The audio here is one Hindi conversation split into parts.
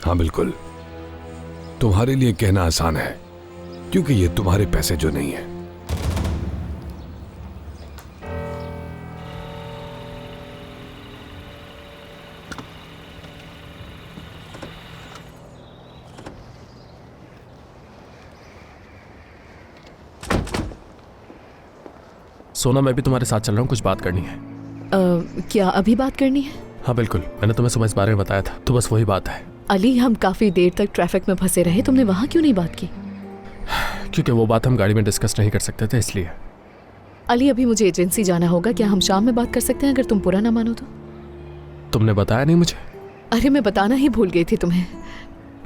हाँ बिल्कुल, तुम्हारे लिए कहना आसान है क्योंकि ये तुम्हारे पैसे जो नहीं है। सोना, मैं भी तुम्हारे साथ चल रहा हूँ, कुछ बात करनी है। क्या अभी बात करनी है? हाँ बिल्कुल, मैंने तुम्हें सुबह इस बारे में बताया था, तो बस वही बात है। अली, हम काफी देर तक ट्रैफिक में फंसे रहे, तुमने वहां क्यों नहीं बात की? क्योंकि वो बात हम गाड़ी में डिस्कस नहीं कर सकते थे, इसलिए। अली, अभी मुझे एजेंसी जाना होगा, क्या हम शाम में बात कर सकते हैं अगर तुम बुरा ना मानो तो? तुमने बताया नहीं मुझे। अरे मैं बताना ही भूल गई थी तुम्हें।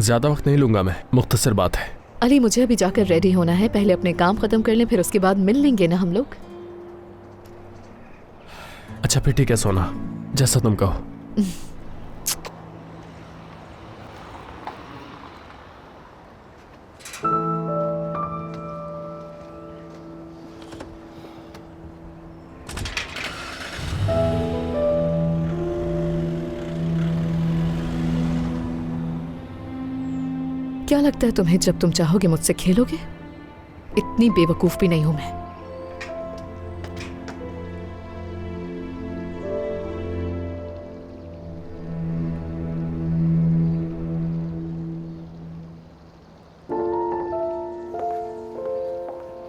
ज्यादा वक्त नहीं लूंगा मैं, मुख्तसर बात है। अली, मुझे अभी जाकर रेडी होना है, पहले अपने काम खत्म कर लें, फिर उसके बाद मिल लेंगे ना हम लोग। अच्छा फिर ठीक है सोना, जैसा तुम कहो। क्या लगता है तुम्हें, जब तुम चाहोगे मुझसे खेलोगे? इतनी बेवकूफ भी नहीं हूं मैं।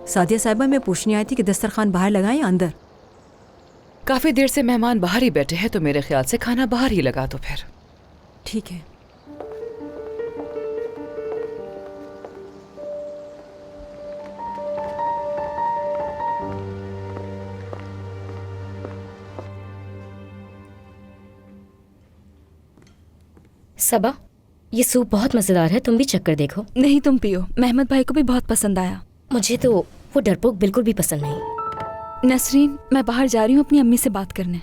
सादिया साहिबा, मैं पूछने आई थी कि दस्तरखान बाहर लगाएं या अंदर? काफी देर से मेहमान बाहर ही बैठे हैं, तो मेरे ख्याल से खाना बाहर ही लगा दो फिर। ठीक है। सबा, ये सूप बहुत मजेदार है, तुम भी चक्कर देखो। नहीं, तुम पियो, मेहमद भाई को भी बहुत पसंद आया। मुझे तो वो डरपोक बिल्कुल भी पसंद नहीं। नसरीन, मैं बाहर जा रही हूँ अपनी अम्मी से बात करने।